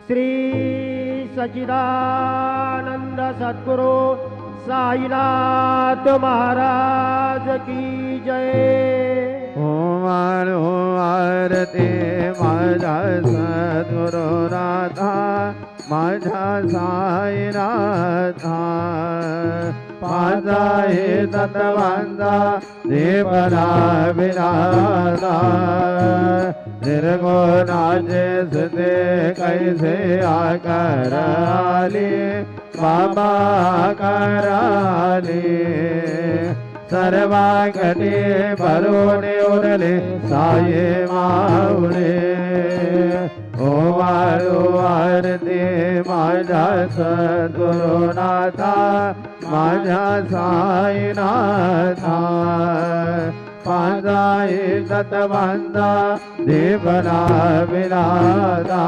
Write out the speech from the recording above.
श्री सच्चिदानंद सद्गुरु साईनाथ महाराज की जय। ओम आरती माझा सद्गुरुनाथा माझा साईनाथा पाजाहे तत्वांचा देवना विनादा निर्गुणाचे सुते कैसे आकार आले बाबा आकार आले सर्वांगणे भरोणे उरले साये माऊळे ओम आरती माझा सद्गुरुनाथा माझा साईनाथा पाजाहे तत्वांचा देवना विनादा